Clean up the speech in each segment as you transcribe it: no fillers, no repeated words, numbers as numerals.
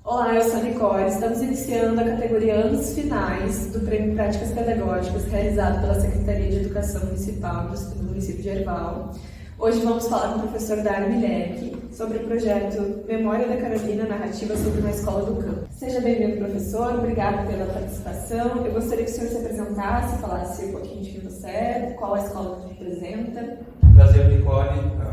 Olá, eu sou a Nicole. Estamos iniciando a categoria Anos Finais do Prêmio Práticas Pedagógicas realizado pela Secretaria de Educação Municipal do município de Erval. Hoje vamos falar com o professor Dário Milek sobre o projeto Memória da Carolina, narrativa sobre uma escola do campo. Seja bem-vindo, professor. Obrigado pela participação. Eu gostaria que o senhor se apresentasse, falasse um pouquinho de quem você é, qual a escola que representa. Prazer, Nicole.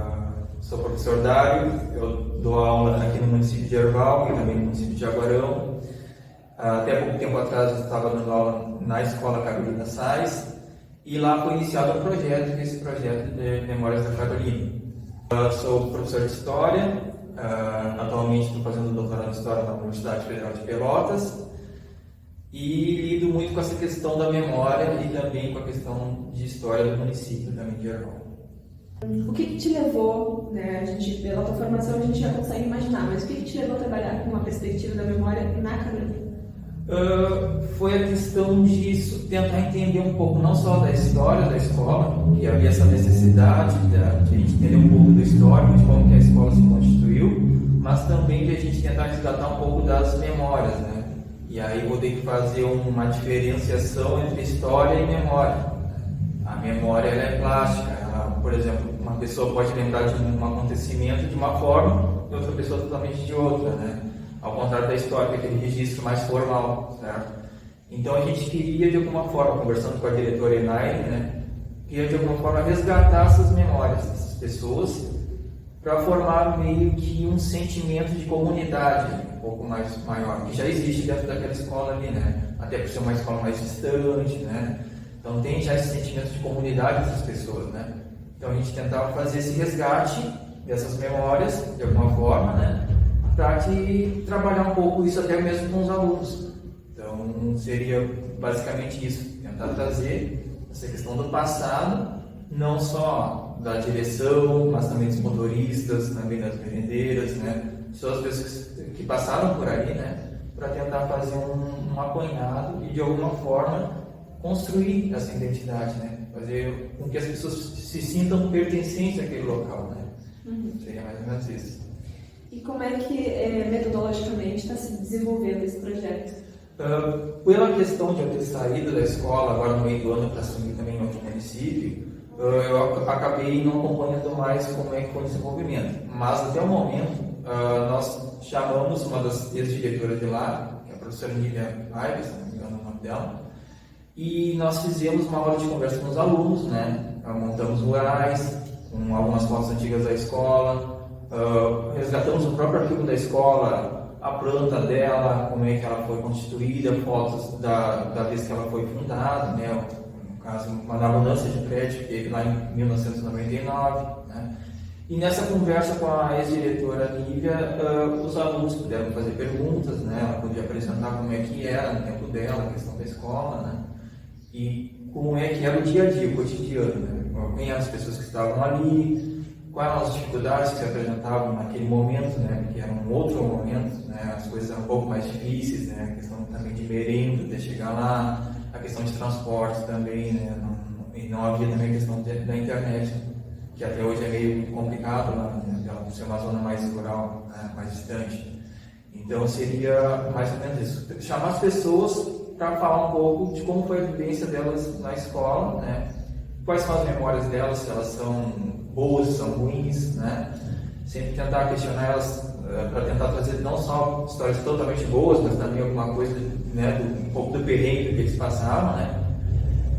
Sou o professor Dário, eu dou aula aqui no município de Erval e também no município de Jaguarão. Até pouco tempo atrás eu estava dando aula na Escola Carolina Sais e lá foi iniciado um projeto, que é esse projeto de Memórias da Carolina. Sou professor de História, atualmente estou fazendo doutorado em História na Universidade Federal de Pelotas e lido muito com essa questão da memória e também com a questão de História do município também de Erval. O que te levou, pela tua formação a gente já consegue imaginar, mas o que te levou a trabalhar com a perspectiva da memória na Carolina? Foi a questão de tentar entender um pouco não só da história da escola, que havia essa necessidade de a gente entender um pouco do histórico, de como que a escola se constituiu, mas também de a gente tentar resgatar um pouco das memórias, né? E aí vou ter que fazer uma diferenciação entre história e memória. A memória ela é plástica. Por exemplo, uma pessoa pode lembrar de um acontecimento de uma forma e outra pessoa totalmente de outra, né? Ao contrário da história, que é aquele registro mais formal, certo? Então a gente queria, de alguma forma, conversando com a diretora Enaine, né? Queria, de alguma forma, resgatar essas memórias dessas pessoas para formar meio que um sentimento de comunidade um pouco mais maior, que já existe dentro daquela escola ali, né? Até por ser uma escola mais distante, né? Então tem já esse sentimento de comunidade dessas pessoas, né? Então a gente tentava fazer esse resgate dessas memórias, de alguma forma, né, para trabalhar um pouco isso até mesmo com os alunos. Então seria basicamente isso, tentar trazer essa questão do passado, não só da direção, mas também dos motoristas, também das merendeiras, né, só as pessoas que passaram por ali, né, para tentar fazer um apanhado e de alguma forma construir essa identidade, né? Fazer com que as pessoas se sintam pertencentes àquele local, né? Seria mais ou menos isso. E como é que metodologicamente está se desenvolvendo esse projeto? Pela questão de eu ter saído da escola agora no meio do ano para assumir também em outro município, eu acabei não acompanhando mais como é que foi o desenvolvimento. Mas até o momento, nós chamamos uma das ex-diretoras de lá, que é a professora Nília Aires, se não me engano o nome dela, e nós fizemos uma hora de conversa com os alunos, né? Montamos murais com algumas fotos antigas da escola, resgatamos o próprio arquivo da escola, a planta dela, como é que ela foi constituída, fotos da vez que ela foi fundada, né? No caso, uma mudança de prédio que teve lá em 1999, né? E nessa conversa com a ex-diretora Nívia, os alunos puderam fazer perguntas, né? Ela podia apresentar como é que era no tempo dela, a questão da escola, né? E como é que era o dia a dia, o cotidiano, né? Quem eram as pessoas que estavam ali, quais eram as dificuldades que se apresentavam naquele momento, né? Porque era um outro momento, né? As coisas eram um pouco mais difíceis, né? A questão também de merenda, de chegar lá, a questão de transporte também, né? E não havia também a questão da internet, que até hoje é meio complicado lá, né? Por ser uma zona mais rural, né? Mais distante. Então seria mais ou menos isso, chamar as pessoas para falar um pouco de como foi a vivência delas na escola, né? Quais são as memórias delas, se elas são boas, se são ruins, né? Sempre tentar questionar elas para tentar trazer não só histórias totalmente boas, mas também alguma coisa, né, um pouco do perrengue que eles passaram, né?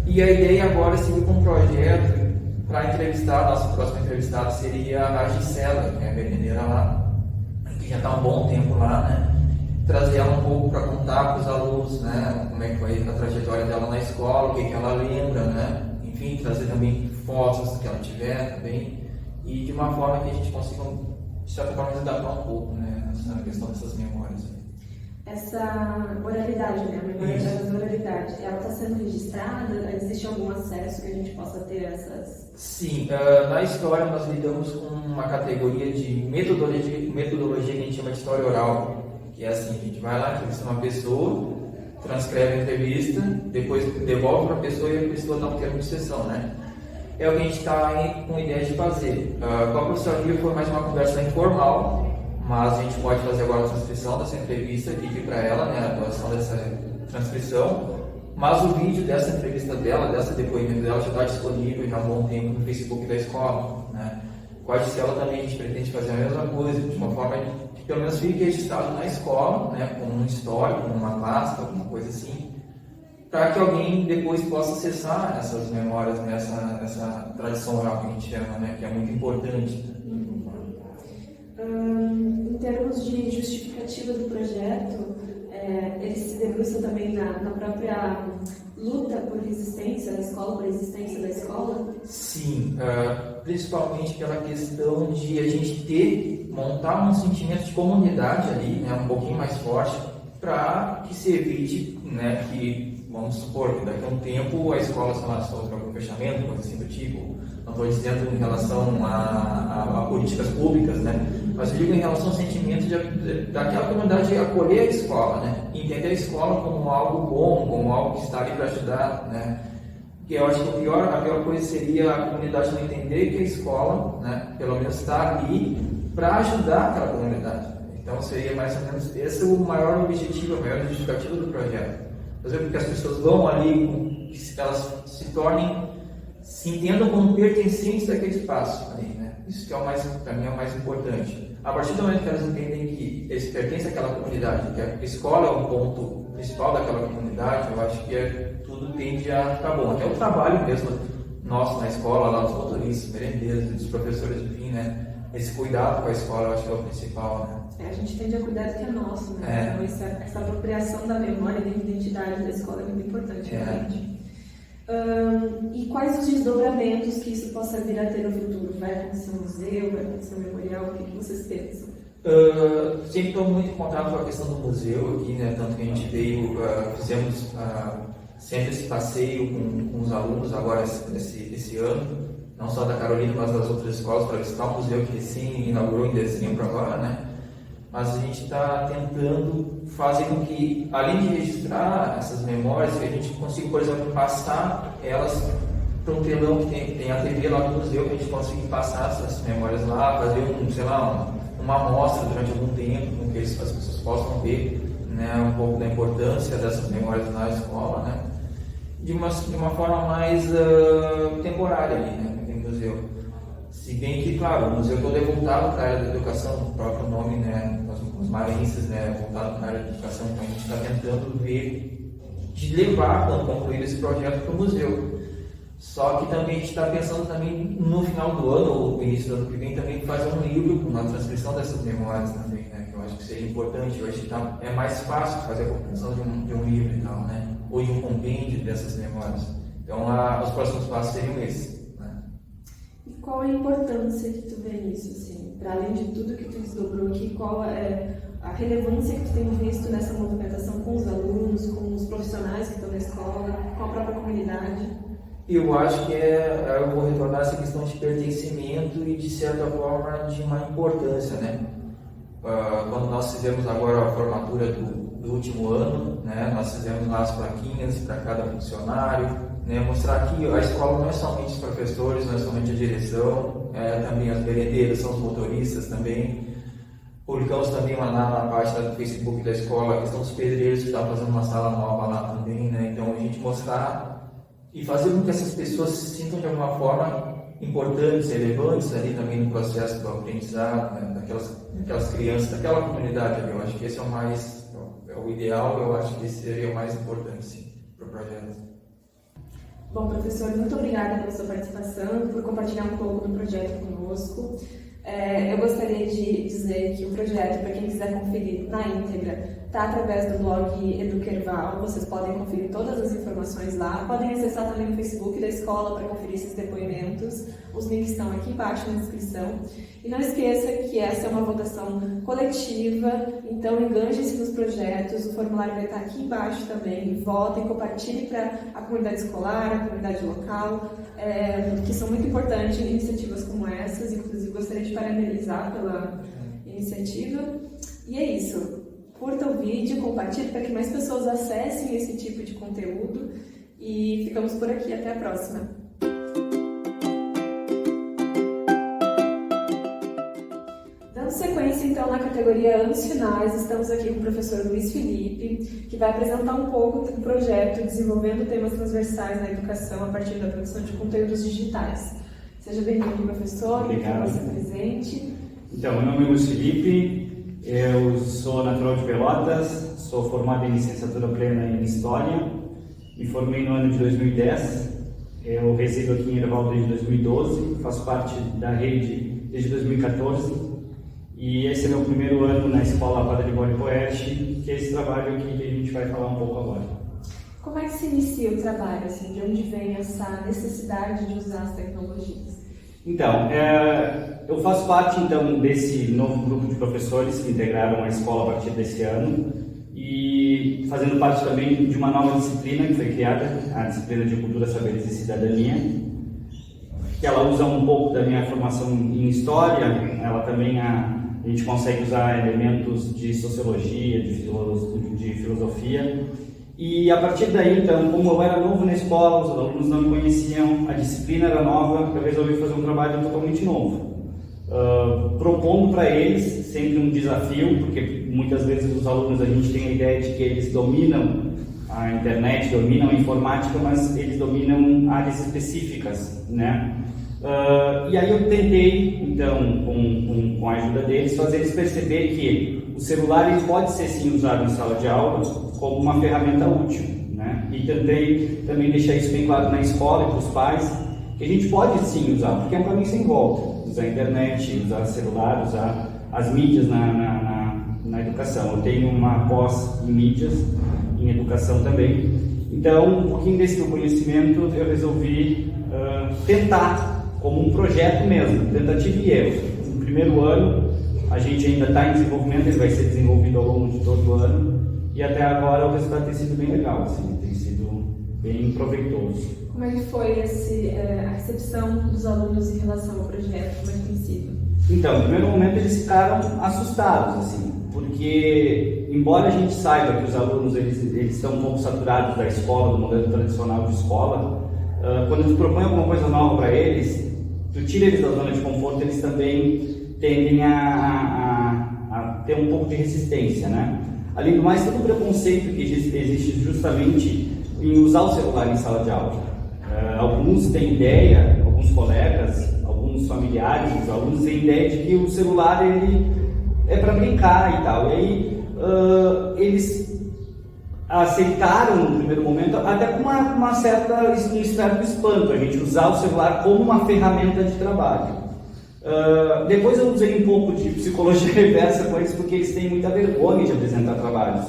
E a ideia agora é seguir com um projeto para entrevistar, a nossa próxima entrevistada seria a Gisela, que é a merendeira lá, que já está há um bom tempo lá, né? Trazer ela um pouco para contar para os alunos, né, como é que foi a trajetória dela na escola, o que ela lembra, né, enfim, trazer também fotos que ela tiver também, e de uma forma que a gente consiga, de certa forma, resgatar um pouco, né, essa questão dessas memórias. Essa oralidade, né, a memória da oralidade, ela está sendo registrada? Existe algum acesso que a gente possa ter essas? Sim, na história nós lidamos com uma categoria de metodologia que a gente chama de história oral. Que é assim, a gente vai lá, entrevista uma pessoa, transcreve a entrevista, depois devolve para a pessoa e a pessoa dá um termo de sessão, né? É o que a gente está com ideia de fazer. Com a professora Lívia foi mais uma conversa informal, mas a gente pode fazer agora a transcrição dessa entrevista, pedir para ela, né, a doação dessa transcrição, mas o vídeo dessa entrevista dela, desse depoimento dela já está disponível já há um bom tempo no Facebook da escola, né. Com a Gisela também a gente pretende fazer a mesma coisa, de uma forma que pelo menos fique registrado na escola, né, como um histórico, uma pasta, alguma coisa assim, para que alguém depois possa acessar essas memórias, né, essa tradição oral que a gente chama, né, que é muito importante. Em termos de justificativa do projeto, ele se debruça também na própria luta por resistência da escola, por existência da escola? Sim, principalmente pela questão de a gente montar um sentimento de comunidade ali, né, um pouquinho mais forte, para que se evite, né, que, vamos supor, que daqui a um tempo a escola, sei lá, sofra algum fechamento, coisa assim do tipo. Não estou dizendo em relação a políticas públicas, né, mas eu digo em relação ao sentimento daquela comunidade de acolher a escola, né, entender a escola como algo bom, como algo que está ali para ajudar, né. Porque eu acho que a pior coisa seria a comunidade não entender que a escola, né, pelo menos está ali para ajudar aquela comunidade. Então seria mais ou menos esse o maior objetivo, a maior justificativa do projeto. Fazer com que as pessoas vão ali, que elas se entendam como pertencentes daquele espaço ali, né? Isso que é para mim é o mais importante. A partir do momento que elas entendem que eles pertencem àquela comunidade, que a escola é o ponto principal daquela comunidade, eu acho que tudo tende a ficar bom. Até o trabalho mesmo nosso na escola, lá dos motoristas, merendeiros, dos professores, enfim, né? Esse cuidado com a escola, eu acho que é o principal, né? A gente tende a cuidar do que é nosso, né? Então, essa apropriação da memória e da identidade da escola é muito importante, realmente. E quais os desdobramentos que isso possa vir a ter no futuro? Vai acontecer um museu, vai acontecer um memorial? O que vocês pensam? Sempre estou muito em contato com a questão do museu aqui, né? Tanto que a gente fizemos sempre esse passeio com os alunos agora esse ano, não só da Carolina, mas das outras escolas, para visitar o museu que recém inaugurou em dezembro agora, né? Mas a gente está tentando fazer com que, além de registrar essas memórias, que a gente consiga, por exemplo, passar elas para um telão que tem a TV lá do museu, que a gente consiga passar essas memórias lá, fazer uma amostra durante algum tempo, com que as pessoas possam ver, né, um pouco da importância dessas memórias na escola, né? De uma forma mais temporária ali, né, no museu. Se bem que, claro, o museu todo é voltado para a área da educação, o próprio nome, né, os marenses, né, voltado para a área da educação, então a gente está tentando ver, de levar, quando concluir esse projeto, para o museu. Só que também a gente está pensando também, no final do ano, ou no início do ano que vem, também fazer um livro com uma transcrição dessas memórias também, né, que eu acho que seria importante. Eu acho que é mais fácil fazer a compreensão de um livro e tal, né, ou de um compêndio dessas memórias. Então, os próximos passos seriam esses. E qual a importância que tu vê nisso, assim, para além de tudo que tu desdobrou aqui, qual é a relevância que tu tem visto nessa movimentação com os alunos, com os profissionais que estão na escola, com a própria comunidade? Eu acho que eu vou retornar essa questão de pertencimento e, de certa forma, de uma importância, né? Quando nós fizemos agora a formatura do último ano, né, nós fizemos lá as plaquinhas para cada funcionário, né, mostrar que a escola não é somente os professores, não é somente a direção, também as merendeiras, são os motoristas também. Publicamos também lá na página do Facebook da escola a questão dos pedreiros que estão fazendo uma sala nova lá também, né? Então a gente mostrar e fazer com que essas pessoas se sintam de alguma forma importantes, relevantes ali também no processo do aprendizado, né? daquelas crianças, daquela comunidade. Eu acho que esse é o ideal, eu acho que esse seria o mais importante para o projeto. Bom, professor, muito obrigada pela sua participação, por compartilhar um pouco do projeto conosco. Eu gostaria de dizer que o projeto, para quem quiser conferir na íntegra, está através do blog Eduquerval. Vocês podem conferir todas as informações lá. Podem acessar também o Facebook da escola para conferir esses depoimentos. Os links estão aqui embaixo na descrição. E não esqueça que essa é uma votação coletiva, então enganje-se nos projetos. O formulário vai estar aqui embaixo também. Votem, compartilhem para a comunidade escolar, a comunidade local, que são muito importantes iniciativas como essas. Inclusive, gostaria de parabenizar pela iniciativa. E é isso. Curta o vídeo, compartilhe para que mais pessoas acessem esse tipo de conteúdo. E ficamos por aqui. Até a próxima. Dando sequência, então, na categoria Anos Finais, estamos aqui com o professor Luiz Felipe, que vai apresentar um pouco o projeto Desenvolvendo Temas Transversais na Educação a partir da produção de conteúdos digitais. Seja bem-vindo, professor. Obrigado. Que você presente. Então, meu nome é Luiz Felipe, eu sou natural de Pelotas, sou formado em licenciatura plena em História, me formei no ano de 2010, eu resido aqui em Erval desde 2012, faço parte da rede desde 2014 e esse é meu primeiro ano na Escola Padre Libório Poete, que é esse trabalho aqui que a gente vai falar um pouco agora. Como é que se inicia o trabalho? Assim, de onde vem essa necessidade de usar as tecnologias? Então, eu faço parte então desse novo grupo de professores que integraram a escola a partir desse ano e fazendo parte também de uma nova disciplina que foi criada, a disciplina de Cultura, Saberes e Cidadania, que ela usa um pouco da minha formação em História, ela também a gente consegue usar elementos de Sociologia, de Filosofia. E a partir daí, então, como eu era novo na escola, os alunos não me conheciam, a disciplina era nova, eu resolvi fazer um trabalho totalmente novo, propondo para eles sempre um desafio, porque muitas vezes os alunos, a gente tem a ideia de que eles dominam a internet, dominam a informática, mas eles dominam áreas específicas, né? E aí eu tentei, então, com a ajuda deles, fazer eles perceber que o celular ele pode ser sim usado em sala de aula como uma ferramenta útil, né? E tentei também deixar isso bem claro na escola e para os pais, que a gente pode sim usar, porque é um caminho sem volta, usar a internet, usar celular, usar as mídias na educação. Eu tenho uma pós em mídias, em educação também, então um pouquinho desse meu conhecimento eu resolvi tentar, como um projeto mesmo, tentativa e erro. No primeiro ano, a gente ainda está em desenvolvimento, ele vai ser desenvolvido ao longo de todo o ano, e até agora o resultado tem sido bem legal, assim, tem sido bem proveitoso. Como é que foi a recepção dos alunos em relação ao projeto? Como é que tem sido? Então, no primeiro momento eles ficaram assustados, assim, porque embora a gente saiba que os alunos eles estão um pouco saturados da escola, do modelo tradicional de escola, quando tu propõe alguma coisa nova para eles, tu tira eles da zona de conforto, eles também tendem a ter um pouco de resistência, né? Além do mais, todo o preconceito que existe justamente em usar o celular em sala de aula. Alguns têm ideia, alguns colegas, alguns familiares dos alunos têm ideia de que o celular ele é para brincar e tal. E aí eles aceitaram no primeiro momento, até com um certo espanto, a gente usar o celular como uma ferramenta de trabalho. Depois eu usei um pouco de psicologia reversa com eles, porque eles têm muita vergonha de apresentar trabalhos.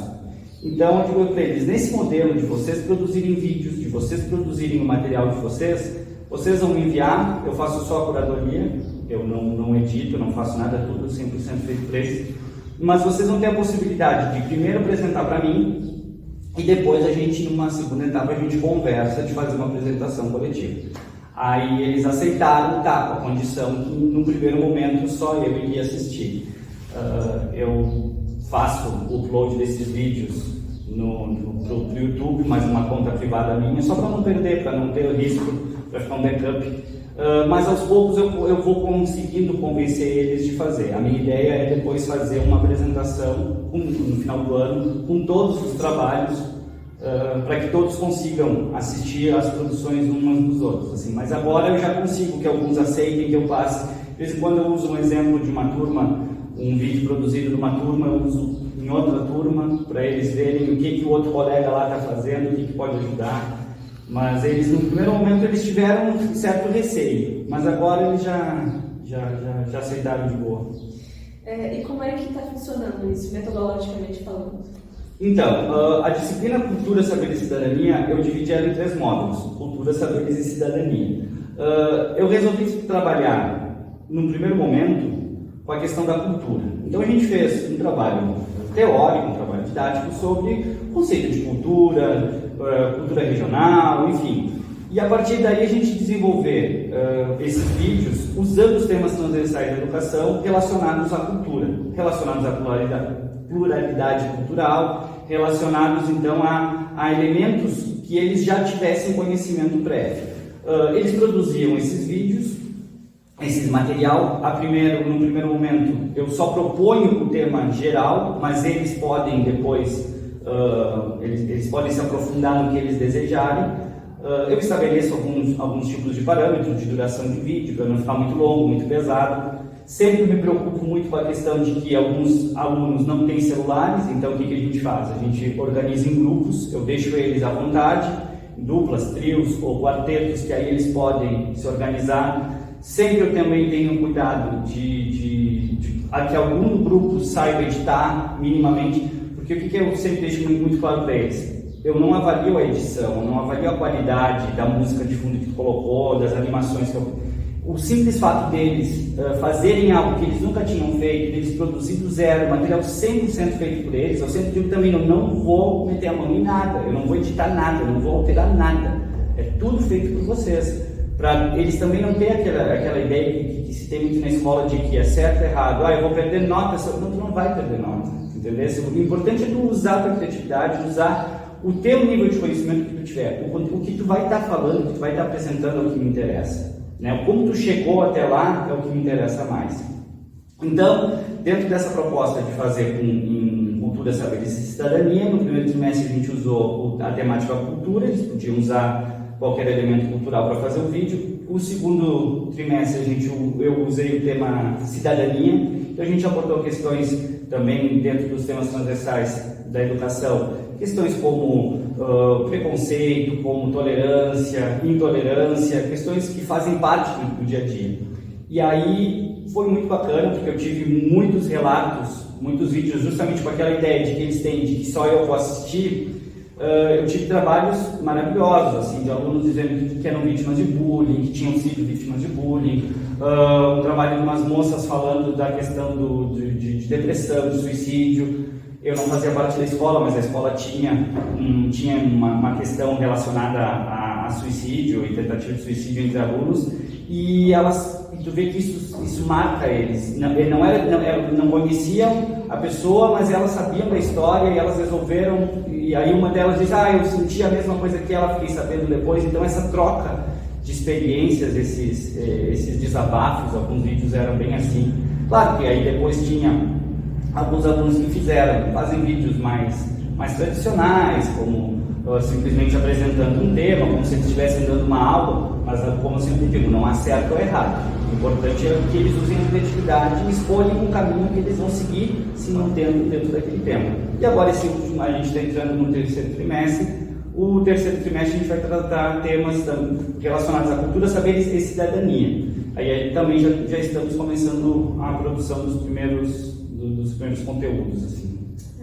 Então eu digo para eles, nesse modelo de vocês produzirem vídeos, de vocês produzirem o material de vocês vão me enviar, eu faço só a curadoria, eu não edito, não faço nada, tudo 100% feito para eles, mas vocês vão ter a possibilidade de primeiro apresentar para mim e depois a gente, numa segunda etapa, a gente conversa de fazer uma apresentação coletiva. Aí eles aceitaram, tá, com a condição que no primeiro momento só eu iria assistir. Eu faço o upload desses vídeos pro YouTube, mas uma conta privada minha, só para não perder, para não ter o risco, para ficar um backup. Mas aos poucos eu vou conseguindo convencer eles de fazer. A minha ideia é depois fazer uma apresentação no final do ano com todos os trabalhos, para que todos consigam assistir às produções umas dos outros, assim. Mas agora eu já consigo que alguns aceitem, que eu passe. De vez em quando eu uso um exemplo de uma turma, um vídeo produzido de uma turma, eu uso em outra turma, para eles verem o que o outro colega lá está fazendo, o que pode ajudar. Mas eles, no primeiro momento, eles tiveram um certo receio, mas agora eles já aceitaram de boa. E como é que está funcionando isso, metodologicamente falando? Então, a disciplina Cultura, Saberes e Cidadania, eu dividi ela em 3 módulos, Cultura, Saberes e Cidadania. Eu resolvi trabalhar, no primeiro momento, com a questão da cultura. Então a gente fez um trabalho teórico, um trabalho didático sobre o conceito de cultura, cultura regional, enfim. E a partir daí a gente desenvolver esses vídeos usando os temas transversais da educação relacionados à cultura, relacionados à pluralidade cultural, relacionados então a elementos que eles já tivessem conhecimento prévio. Eles produziam esses vídeos, esse material. No primeiro momento, eu só proponho o tema geral, mas eles podem depois, eles podem se aprofundar no que eles desejarem. Eu estabeleço alguns tipos de parâmetros de duração de vídeo, para não ficar muito longo, muito pesado. Sempre me preocupo muito com a questão de que alguns alunos não têm celulares, então o que a gente faz? A gente organiza em grupos, eu deixo eles à vontade, duplas, trios ou quartetos, que aí eles podem se organizar. Sempre eu também tenho cuidado de que algum grupo saiba editar minimamente, porque o que eu sempre deixo muito claro para eles? Eu não avalio a edição, eu não avalio a qualidade da música de fundo que tu colocou, das animações que o simples fato deles fazerem algo que eles nunca tinham feito, deles produzir do zero, material 100% feito por eles, eu sempre digo também, eu não vou meter a mão em nada, eu não vou editar nada, eu não vou alterar nada, é tudo feito por vocês, para eles também não terem aquela ideia que se tem muito na escola de que é certo ou errado, eu vou perder nota, não, tu não vai perder nota, entendeu? O importante é tu usar a tua criatividade, usar o teu nível de conhecimento que tu tiver, o que tu vai estar falando, o que tu vai estar apresentando é o que me interessa. Como tu chegou até lá é o que me interessa mais. Então, dentro dessa proposta de fazer em cultura, saberes e cidadania, no primeiro trimestre a gente usou a temática cultura, eles podiam usar qualquer elemento cultural para fazer o vídeo. O segundo trimestre eu usei o tema cidadania, então a gente abordou questões também dentro dos temas transversais da educação, questões como preconceito, como tolerância, intolerância, questões que fazem parte do dia a dia. E aí foi muito bacana, porque eu tive muitos relatos, muitos vídeos justamente com aquela ideia de que eles têm, de que só eu vou assistir. Eu tive trabalhos maravilhosos, assim, de alunos dizendo que eram vítimas de bullying, que tinham sido vítimas de bullying, um trabalho de umas moças falando da questão de depressão, de suicídio. Eu não fazia parte da escola, mas a escola tinha uma questão relacionada a suicídio e tentativa de suicídio entre alunos, e tu vê que isso marca eles. Não conheciam a pessoa, mas elas sabiam da história e elas resolveram, e aí uma delas diz, eu senti a mesma coisa que ela, fiquei sabendo depois. Então essa troca de experiências, esses desabafos, alguns vídeos eram bem assim. Claro que aí depois tinha alguns alunos que fazem vídeos mais tradicionais, como simplesmente apresentando um tema, como se eles estivessem dando uma aula, mas como eu sempre digo, não há certo ou errado. O importante é que eles usem a criatividade e escolham um caminho que eles vão seguir, se mantendo dentro daquele tema. E agora a gente está entrando no terceiro trimestre. O terceiro trimestre a gente vai tratar temas relacionados à cultura, saberes e cidadania. Aí também já estamos começando a produção dos primeiros conteúdos, assim.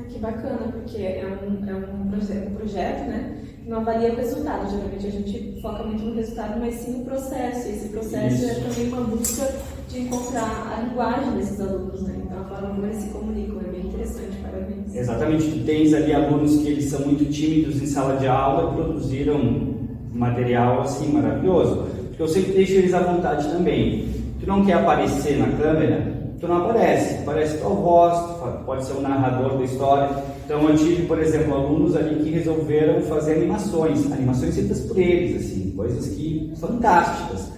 Que bacana, porque é um projeto, né, que não avalia o resultado. Geralmente a gente foca muito no resultado, mas sim no processo. E esse processo é também uma busca de encontrar a linguagem desses alunos, né? Então a forma como eles se comunicam é bem interessante, parabéns. Exatamente, tu tens ali alunos que eles são muito tímidos em sala de aula e produziram material assim maravilhoso. Porque eu sempre deixo eles à vontade também. Tu não quer aparecer na câmera, tu não aparece tua voz, pode ser o narrador da história. Então eu tive, por exemplo, alunos ali que resolveram fazer animações feitas por eles, assim, coisas que fantásticas.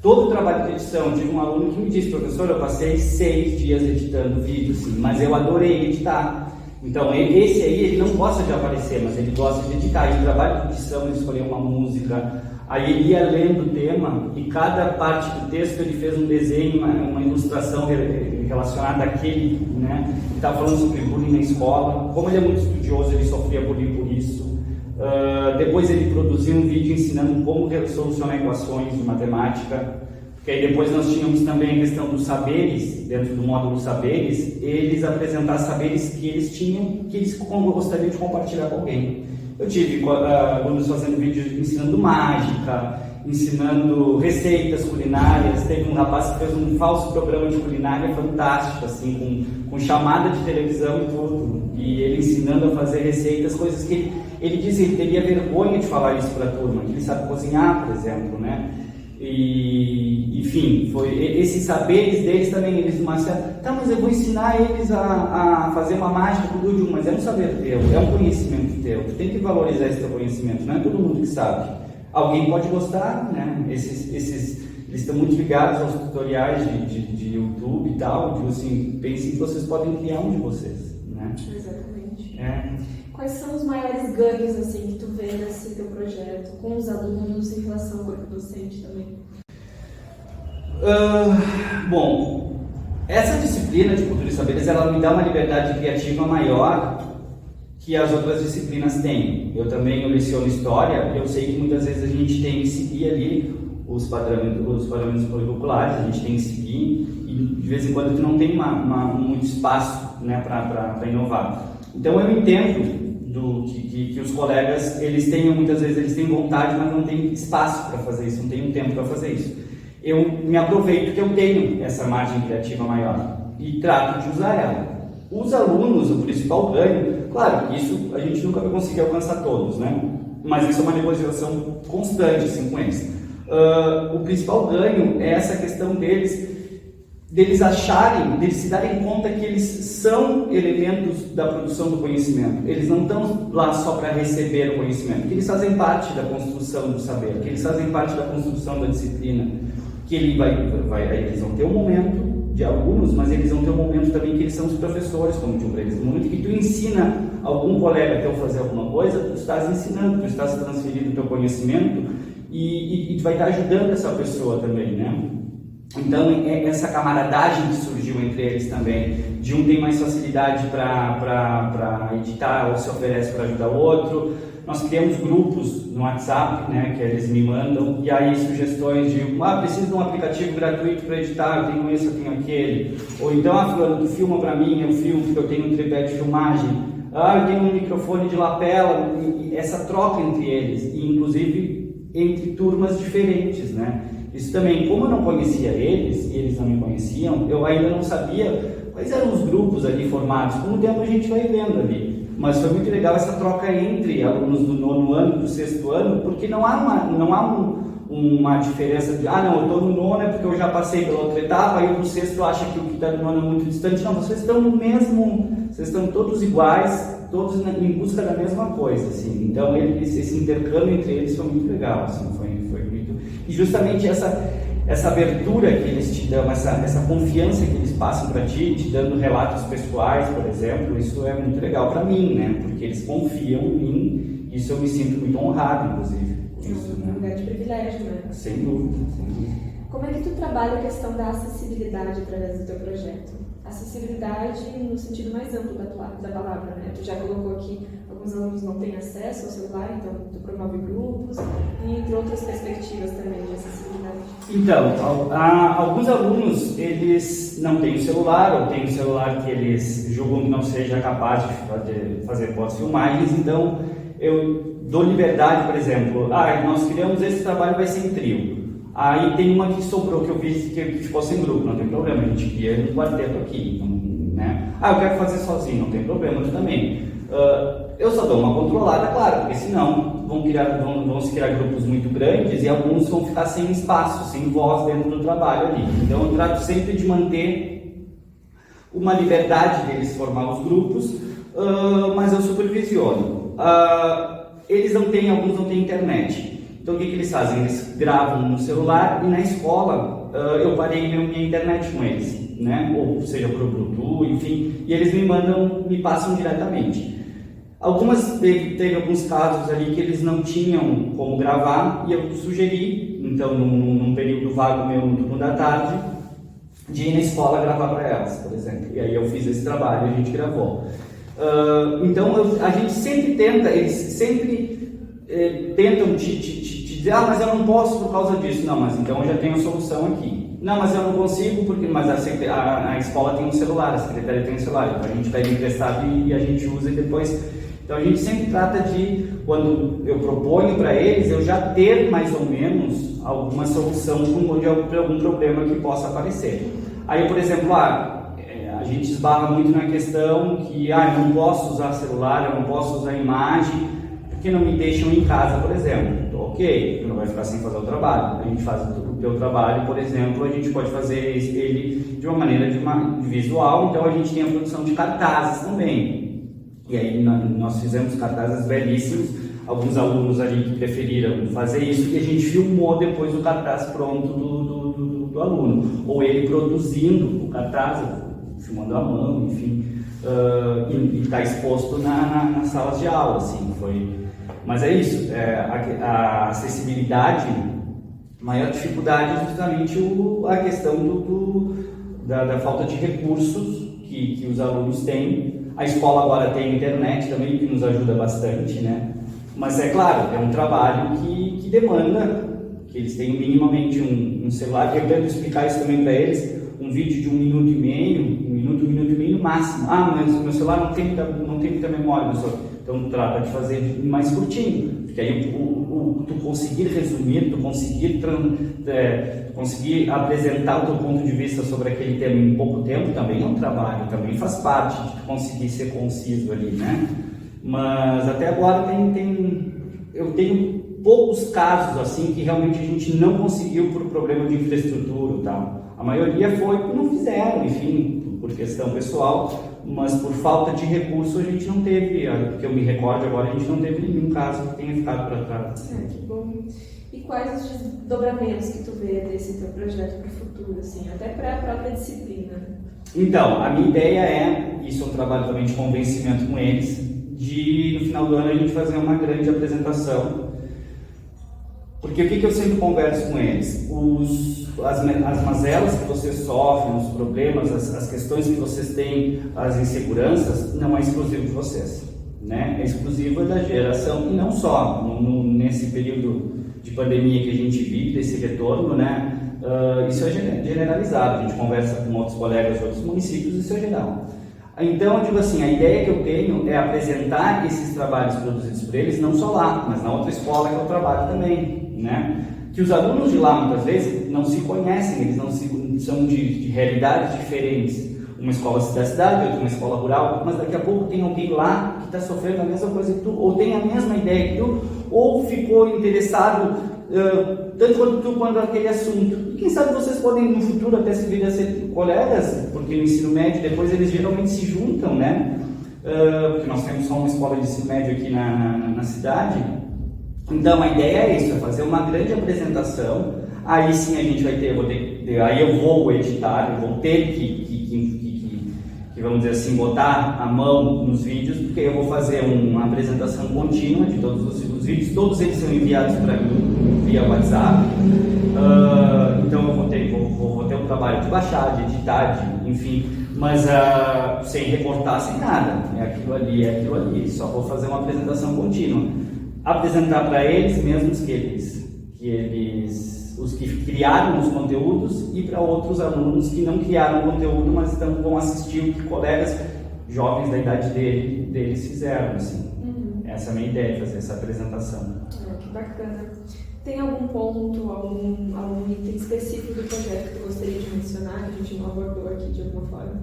Todo o trabalho de edição, tive um aluno que me disse, professor, eu passei 6 dias editando vídeo, assim, mas eu adorei editar. Então esse aí, ele não gosta de aparecer, mas ele gosta de editar. E o trabalho de edição, ele escolheu uma música, aí ele ia lendo o tema e cada parte do texto ele fez um desenho, uma ilustração relacionada àquele, né? Ele estava falando sobre bullying na escola. Como ele é muito estudioso, ele sofria bullying por isso. Depois ele produziu um vídeo ensinando como solucionar equações de matemática. Porque aí depois nós tínhamos também a questão dos saberes, dentro do módulo saberes, eles apresentar saberes que eles tinham, que eles gostariam de compartilhar com alguém. Eu tive alunos fazendo vídeos ensinando mágica, ensinando receitas culinárias. Teve um rapaz que fez um falso programa de culinária fantástico, assim, com chamada de televisão e tudo. E ele ensinando a fazer receitas, coisas que ele dizia que teria vergonha de falar isso para a turma, que ele sabe cozinhar, por exemplo, né? E, enfim, esses saberes deles também, eles não acham, mas eu vou ensinar eles a fazer uma mágica com o mas é um saber teu, é um conhecimento teu, tu tem que valorizar esse teu conhecimento, não é todo mundo que sabe. Alguém pode gostar, né? Esses eles estão muito ligados aos tutoriais de YouTube e tal, tipo assim, pensem que vocês podem criar um de vocês, né? Exatamente. É. Quais são os maiores ganhos assim que tu vê nesse teu projeto com os alunos em relação ao corpo docente também? Bom, essa disciplina de cultura e saberes, ela me dá uma liberdade criativa maior que as outras disciplinas têm. Eu leciono história, eu sei que muitas vezes a gente tem que seguir ali os parâmetros curriculares, a gente tem que seguir e de vez em quando tu não tem muito espaço, né, para inovar. Então eu entendo que os colegas, muitas vezes eles têm vontade, mas não têm espaço para fazer isso, não têm um tempo para fazer isso. Eu me aproveito que eu tenho essa margem criativa maior e trato de usar ela. Os alunos, o principal ganho, claro, isso a gente nunca vai conseguir alcançar todos, né? Mas isso é uma negociação constante assim, com eles. O principal ganho é essa questão deles se darem conta que eles são elementos da produção do conhecimento. Eles não estão lá só para receber o conhecimento, que eles fazem parte da construção do saber, que eles fazem parte da construção da disciplina, que eles vão ter um momento de alunos, mas eles vão ter um momento também que eles são os professores, como digo para eles. No momento que tu ensina algum colega teu a fazer alguma coisa, tu estás ensinando, tu estás transferindo o teu conhecimento e tu vai estar ajudando essa pessoa também, né? Então, essa camaradagem que surgiu entre eles também, de um tem mais facilidade para editar ou se oferece para ajudar o outro. Nós criamos grupos no WhatsApp, né, que eles me mandam, e aí sugestões de, preciso de um aplicativo gratuito para editar, eu tenho esse, eu tenho aquele. Ou então, fulano, tu filma para mim, eu filmo, porque eu tenho um tripé de filmagem. Eu tenho um microfone de lapela, e essa troca entre eles, e inclusive entre turmas diferentes, né? Isso também, como eu não conhecia eles, e eles não me conheciam, eu ainda não sabia quais eram os grupos ali formados. Com o tempo a gente vai vendo ali. Mas foi muito legal essa troca entre alunos do 9º ano e do 6º ano, porque não há uma diferença de, eu estou no 9º porque eu já passei pela outra etapa, e o 6º acha que o que está no 9º é muito distante. Não, vocês estão no mesmo, vocês estão todos iguais, todos em busca da mesma coisa, assim. Então esse intercâmbio entre eles foi muito legal, assim, foi muito... E justamente essa abertura que eles te dão, essa confiança que eles passam para ti, te dando relatos pessoais, por exemplo, isso é muito legal para mim, né? Porque eles confiam em mim, isso eu me sinto muito honrado, inclusive. Isso, um lugar de privilégio, né? Sem dúvida, sem dúvida. Como é que tu trabalha a questão da acessibilidade através do teu projeto? Acessibilidade no sentido mais amplo da palavra, né? Tu já colocou aqui, alguns alunos não têm acesso ao celular, então tu promove grupos, e entre outras perspectivas também de acessibilidade. Então, alguns alunos, eles não têm o celular, ou têm um celular que eles julgam que não seja capaz de fazer boas filmagens, então eu dou liberdade, por exemplo, nós criamos esse trabalho, vai ser em trio. Aí tem uma que sobrou, que eu vi que ficou sem grupo, não tem problema, a gente cria um quarteto aqui, né? Eu quero fazer sozinho, não tem problema também. Eu só dou uma controlada, claro, porque senão vão se criar grupos muito grandes e alguns vão ficar sem espaço, sem voz dentro do trabalho ali. Então eu trato sempre de manter uma liberdade deles formar os grupos, mas eu supervisiono. Alguns não têm internet. Então o que eles fazem? Eles gravam no celular e na escola eu parei minha internet com eles, né? Ou seja, por Bluetooth, enfim, e eles me passam diretamente. Teve alguns casos ali que eles não tinham como gravar e eu sugeri, então num período vago meu no turno da tarde, de ir na escola gravar para elas, por exemplo. E aí eu fiz esse trabalho e a gente gravou. Então a gente sempre tenta, eles sempre tentam te dizer, mas eu não posso por causa disso. Não, mas então eu já tenho a solução aqui. Não, mas eu não consigo porque a escola tem um celular, a secretaria tem um celular, então a gente pega emprestado e a gente usa e depois... Então a gente sempre trata de, quando eu proponho para eles, eu já ter mais ou menos alguma solução para algum problema que possa aparecer. Aí, por exemplo, a gente esbarra muito na questão que eu não posso usar celular, eu não posso usar imagem, porque não me deixam em casa, por exemplo. Ok, não vai ficar sem fazer o trabalho. A gente faz o teu trabalho, por exemplo, a gente pode fazer ele de uma maneira de visual, então a gente tem a produção de cartazes também. E aí nós fizemos cartazes belíssimos. alguns alunos ali que preferiram fazer isso e a gente filmou depois o cartaz pronto do aluno, ou ele produzindo o cartaz, filmando a mão, enfim, e está exposto nas salas de aula, assim, mas é isso, a acessibilidade, a maior dificuldade é justamente a questão da falta de recursos que os alunos têm. A escola agora tem internet também, que nos ajuda bastante, né? Mas é claro, é um trabalho que demanda que eles tenham minimamente um celular. Eu tento explicar isso também para eles, um vídeo de 1 minuto e meio no máximo. Mas meu celular não tem muita memória, então trata de fazer mais curtinho, porque aí tu conseguir resumir, tu conseguir apresentar o teu ponto de vista sobre aquele tema em pouco tempo também é um trabalho, também faz parte de tu conseguir ser conciso ali, né? Mas até agora eu tenho poucos casos assim que realmente a gente não conseguiu por problema de infraestrutura e tal. A maioria foi porque não fizeram, enfim, por questão pessoal, mas por falta de recurso a gente não teve, que eu me recorde agora, a gente não teve nenhum caso que tenha ficado para trás. Que bom. E quais os desdobramentos que tu vê desse teu projeto para o futuro, assim, até para a própria disciplina? Então, a minha ideia isso é um trabalho também de convencimento com eles, de no final do ano a gente fazer uma grande apresentação. Porque o que eu sempre converso com eles? As mazelas que vocês sofrem, os problemas, as questões que vocês têm, as inseguranças, não é exclusivo de vocês, né? É exclusivo da geração, e não só nesse período de pandemia que a gente vive, desse retorno, né? Isso é generalizado, a gente conversa com outros colegas de outros municípios, isso é geral. Então, eu digo assim, a ideia que eu tenho é apresentar esses trabalhos produzidos por eles, não só lá, mas na outra escola que eu trabalho também, né? Que os alunos de lá, muitas vezes, não se conhecem, eles são de realidades diferentes. Uma escola da cidade, outra uma escola rural, mas daqui a pouco tem alguém lá que está sofrendo a mesma coisa que tu, ou tem a mesma ideia que tu, ou ficou interessado tanto quanto tu quanto aquele assunto. E quem sabe vocês podem no futuro até se vir a ser colegas, porque no ensino médio depois eles geralmente se juntam, né? Porque nós temos só uma escola de ensino médio aqui na cidade. Então a ideia é isso, é fazer uma grande apresentação. Aí sim a gente vai aí eu vou editar, eu vou ter que vamos dizer assim, botar a mão nos vídeos, porque eu vou fazer uma apresentação contínua de todos os vídeos, todos eles são enviados para mim via WhatsApp. Então eu vou ter um trabalho de baixar, de editar, enfim, mas sem recortar, sem nada, é aquilo ali, só vou fazer uma apresentação contínua, apresentar para eles mesmos os que criaram os conteúdos, e para outros alunos que não criaram conteúdo, mas vão assistir o que colegas jovens da idade deles fizeram, assim. Essa é a minha ideia, fazer essa apresentação. Que bacana. Tem algum ponto, algum item específico do projeto que eu gostaria de mencionar, que a gente não abordou aqui de alguma forma?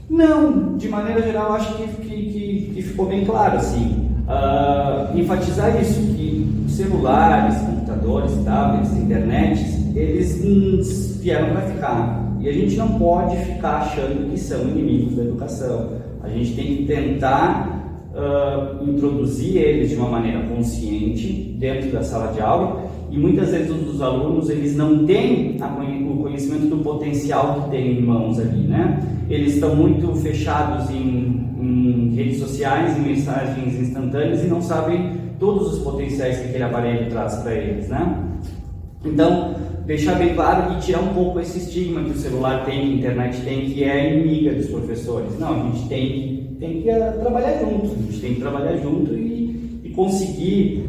Não, de maneira geral, acho que ficou bem claro, assim. Enfatizar isso, que celulares, computadores, tablets, internet, eles vieram para ficar. E a gente não pode ficar achando que são inimigos da educação. A gente tem que tentar introduzir eles de uma maneira consciente dentro da sala de aula, e muitas vezes os alunos eles não têm o conhecimento do potencial que tem em mãos ali, né? Eles estão muito fechados em redes sociais, em mensagens instantâneas, e não sabem todos os potenciais que aquele aparelho traz para eles, né? Então, deixar bem claro e tirar um pouco esse estigma que o celular tem, que a internet tem, que é inimiga dos professores. Não, a gente tem que trabalhar junto, e conseguir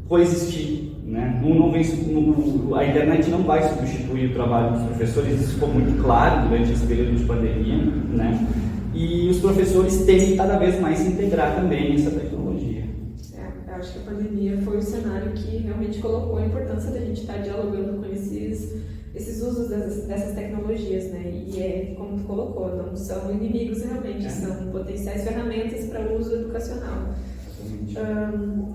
coexistir, né? A internet não vai substituir o trabalho dos professores, isso ficou muito claro durante esse período de pandemia, né? E os professores têm que cada vez mais se integrar também nessa tecnologia. Eu acho que a pandemia foi o cenário que realmente colocou a importância da gente estar dialogando com esses usos dessas tecnologias, né? E como tu colocou, não são inimigos realmente, são potenciais ferramentas para o uso educacional.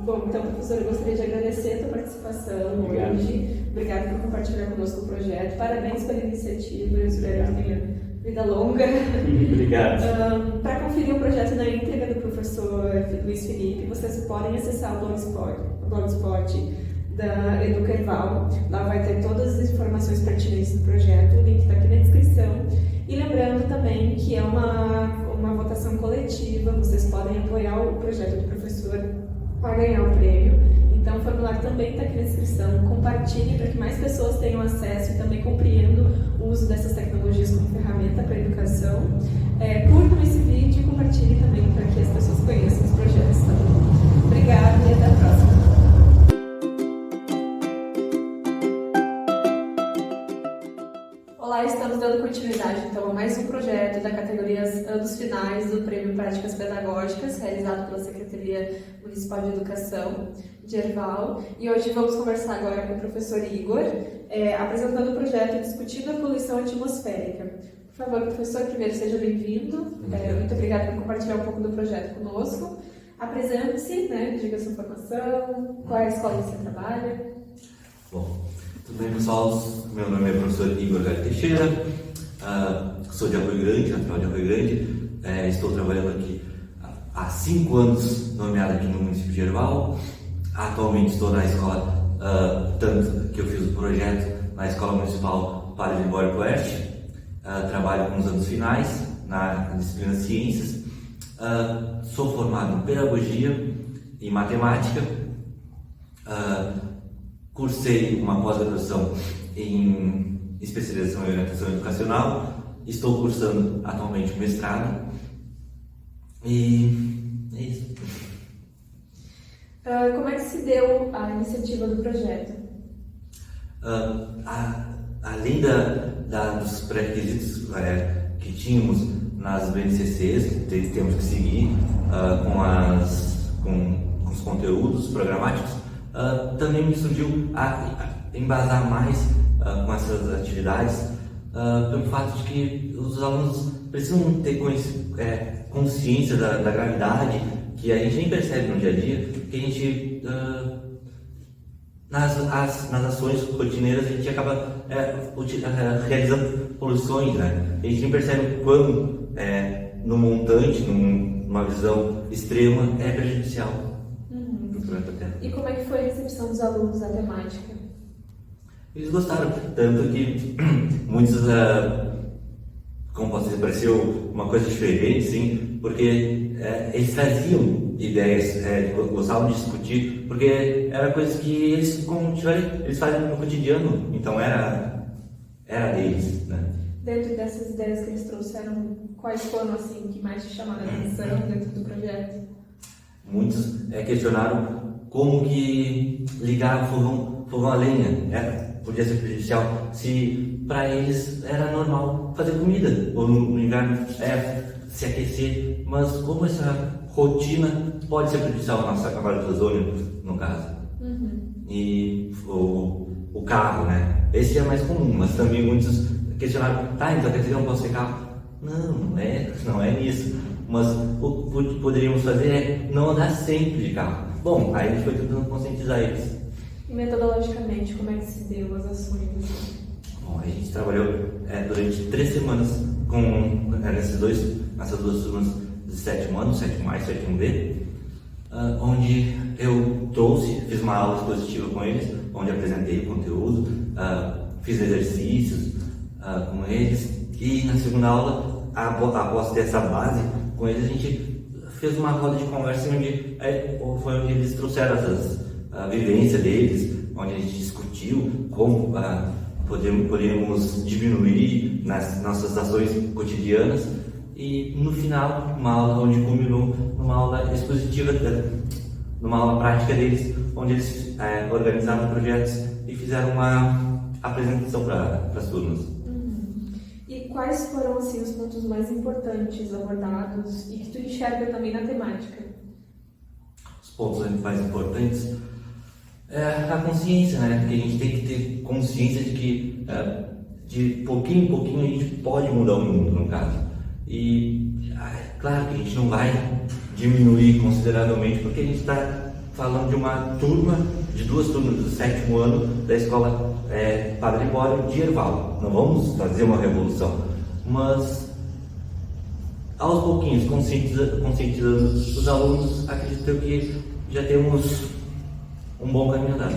Bom, então, professor, eu gostaria de agradecer a tua participação hoje. Obrigado por compartilhar conosco o projeto. Parabéns pela iniciativa. Eu espero que tenha vida longa. Obrigado. Para conferir o projeto na íntegra do professor Luiz Felipe, vocês podem acessar o Blogspot da Educarval. Lá vai ter todas as informações pertinentes do projeto, o link está aqui na descrição. E lembrando também que é uma votação coletiva, vocês podem apoiar o projeto do professor para ganhar o prêmio. Então o formulário também está aqui na descrição. Compartilhe para que mais pessoas tenham acesso e também compreendam o uso dessas tecnologias como ferramenta para a educação. Curtam esse vídeo e compartilhe também para que as pessoas conheçam os projetos. Tá? Obrigada e até a próxima. Olá, estamos dando continuidade então a mais um projeto da categoria Anos Finais do Prêmio Práticas Pedagógicas, realizado pela Secretaria Municipal de Educação de Erval. E hoje vamos conversar agora com o professor Igor, apresentando o projeto Discutindo a Poluição Atmosférica. Por favor, professor, primeiro seja bem-vindo. Muito obrigada por compartilhar um pouco do projeto conosco. Apresente-se, diga sua formação, qual é a escola que você trabalha. Bom, tudo bem, pessoal? Meu nome é professor Igor Galho Teixeira, sou de Arroio Grande, natural de Arroio Grande. Estou trabalhando aqui há 5 anos, nomeado aqui no município de Erval. Atualmente estou na escola, tanto que eu fiz o projeto na Escola Municipal Padre Libório Coeste. Trabalho com os anos finais na disciplina Ciências. Sou formado em Pedagogia e Matemática. Cursei uma pós-graduação em especialização em orientação educacional. Estou cursando atualmente o mestrado. E é isso. Como é que se deu a iniciativa do projeto? Além dos pré-requisitos que tínhamos nas BNCCs, que temos que seguir com os conteúdos programáticos, também me surgiu a embasar mais com essas atividades, pelo fato de que os alunos precisam ter consciência da gravidade, que a gente nem percebe no dia a dia, que a gente, nas ações rotineiras, a gente acaba realizando poluições, né? A gente nem percebe quando, no montante, numa visão extrema, é prejudicial. E como é que foi a recepção dos alunos da temática? Eles gostaram, tanto que muitos, como posso dizer, pareceu uma coisa diferente, sim, porque eles traziam ideias, gostavam de discutir, porque era coisa que eles fazem no cotidiano, então era deles, né? Dentro dessas ideias que eles trouxeram, quais foram assim que mais te chamaram a atenção dentro do projeto? Muitos questionaram como que ligar fogão a lenha podia ser prejudicial, se para eles era normal fazer comida, ou no inverno se aquecer, mas como essa rotina pode ser prejudicial à nossa camada de ozônio, no caso. E o carro, né? Esse é mais comum, mas também muitos questionaram, então quer dizer que eu não posso ter carro? Não é isso. Mas o que poderíamos fazer é não andar sempre de carro. Bom, aí a gente foi tentando conscientizar eles. E metodologicamente, como é que se deu as ações? Bom, a gente trabalhou durante 3 semanas nessas duas turmas de 7º ano, 7º A e 7º B, onde eu fiz uma aula expositiva com eles, onde apresentei o conteúdo, fiz exercícios com eles, e na segunda aula, após ter essa base com eles, a gente fez uma roda de conversa foi onde eles trouxeram a vivência deles, onde a gente discutiu como podemos diminuir nas nossas ações cotidianas, e no final, uma aula onde culminou numa aula expositiva, numa aula prática deles, onde eles organizaram projetos e fizeram uma apresentação para as turmas. E quais foram assim, os pontos mais importantes abordados e que tu enxerga também na temática? Os pontos mais importantes é a consciência, né? Porque a gente tem que ter consciência de que de pouquinho em pouquinho a gente pode mudar o mundo, no caso. E claro que a gente não vai diminuir consideravelmente, porque a gente está falando de uma turma, de 2 turmas do 7º ano da escola Padre Libório de Erval. Não vamos fazer uma revolução, mas aos pouquinhos, conscientizando os alunos, acredito que já temos um bom caminho andado.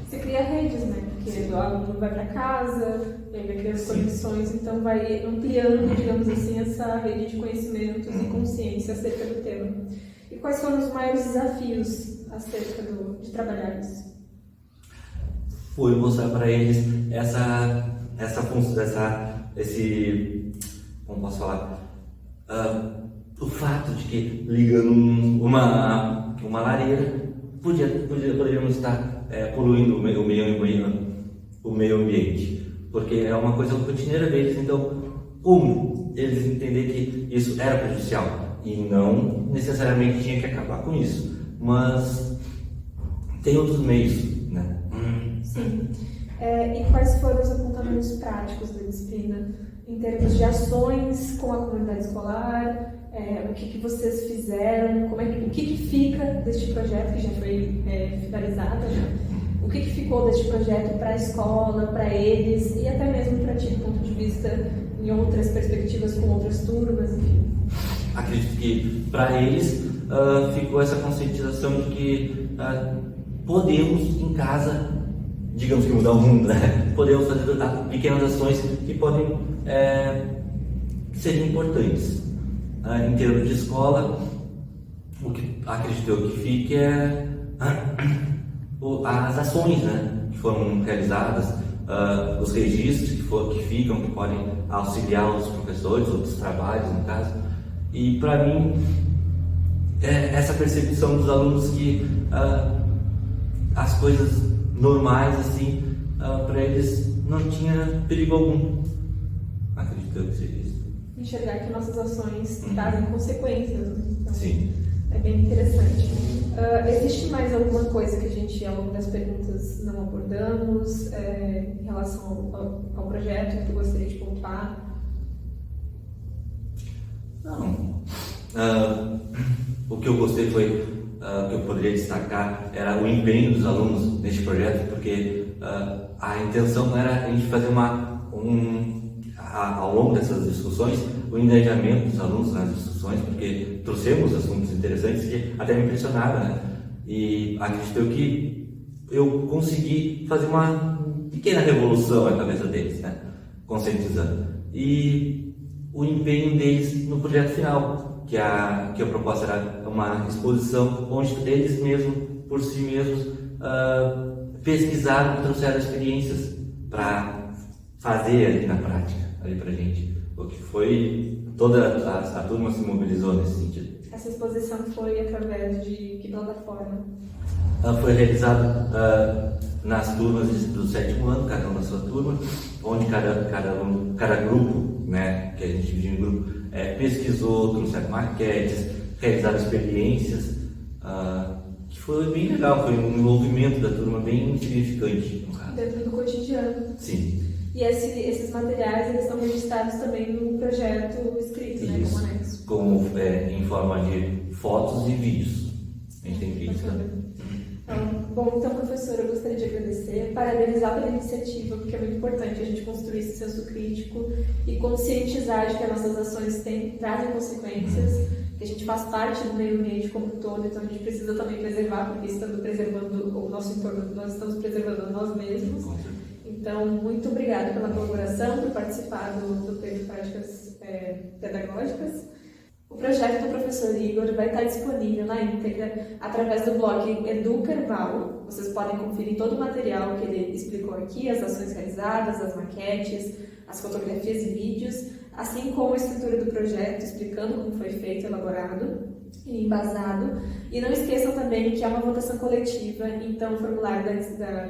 Você cria redes, né? Porque o aluno vai para casa, ele vai criando conexões, então vai ampliando, digamos assim, essa rede de conhecimentos e consciência acerca do tema. E quais foram os maiores desafios acerca de trabalhar isso? Foi mostrar para eles como posso falar, o fato de que ligando uma lareira poderíamos estar poluindo o meio ambiente, porque é uma coisa rotineira deles. Então, como eles entenderem que isso era prejudicial e não necessariamente tinha que acabar com isso, mas tem outros meios, né? Sim. E quais foram os apontamentos práticos da disciplina em termos de ações com a comunidade escolar? O que vocês fizeram? O que fica deste projeto que já foi finalizado? Né? O que ficou deste projeto para a escola, para eles e até mesmo para ti, do ponto de vista em outras perspectivas com outras turmas, enfim? Acredito que para eles ficou essa conscientização de que podemos em casa, digamos que mudar o mundo, né? Podemos fazer pequenas ações que podem ser importantes. Em termos de escola, o que acredito eu que fique é as ações, né, que foram realizadas, os registros que ficam, que podem auxiliar os professores, outros trabalhos, no caso. E para mim, essa percepção dos alunos que as coisas normais, assim, para eles não tinha perigo algum. Acredito que seja isso. Enxergar que nossas ações trazem consequências. Então, sim. É bem interessante. Existe mais alguma coisa que a gente, ao longo das perguntas, não abordamos em relação ao projeto que tu gostaria de pontuar? Não. O que eu gostei foi, que eu poderia destacar, era o empenho dos alunos neste projeto, porque a intenção não era a gente fazer ao longo dessas discussões, o engajamento dos alunos nas discussões, porque trouxemos assuntos interessantes que até me impressionaram, né? E acredito que eu consegui fazer uma pequena revolução na cabeça deles, né? Conscientizando. E o empenho deles no projeto final, que a proposta era uma exposição onde eles mesmos, por si mesmos, pesquisaram e trouxeram experiências para fazer ali na prática, ali pra gente. O que foi, toda a turma se mobilizou nesse sentido. Essa exposição foi através de que plataforma? Foi realizada nas turmas do 7º ano, cada uma na sua turma, onde cada grupo, né, que a gente dividiu em grupo, pesquisou, trouxeram maquetes, realizaram experiências, que foi bem legal, foi um envolvimento da turma bem significante, no caso. Dentro do cotidiano. Sim. E esses materiais, eles estão registrados também no projeto escrito, né, como anexo? Em forma de fotos e vídeos. A gente tem vídeos também. Então, professora, eu gostaria de agradecer, parabenizar pela iniciativa, porque é muito importante a gente construir esse senso crítico e conscientizar de que as nossas ações trazem consequências, que a gente faz parte do meio ambiente como um todo, então a gente precisa também preservar, porque estando preservando o nosso entorno, nós estamos preservando nós mesmos. Então, muito obrigada pela colaboração, por participar do Prêmio Práticas Pedagógicas. O projeto do professor Igor vai estar disponível na íntegra através do blog Educarval. Vocês podem conferir todo o material que ele explicou aqui, as ações realizadas, as maquetes, as fotografias e vídeos, assim como a estrutura do projeto, explicando como foi feito, elaborado e embasado. E não esqueçam também que é uma votação coletiva, então o formulário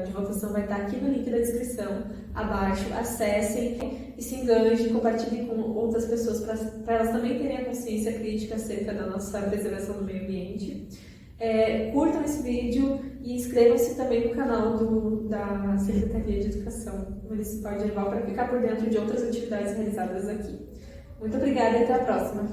de votação vai estar aqui no link da descrição, abaixo. Acessem e se engajem, compartilhem com outras pessoas para elas também terem a consciência crítica acerca da nossa preservação do meio ambiente. Curtam esse vídeo e inscrevam-se também no canal da Secretaria de Educação Municipal de Erval para ficar por dentro de outras atividades realizadas aqui. Muito obrigada e até a próxima!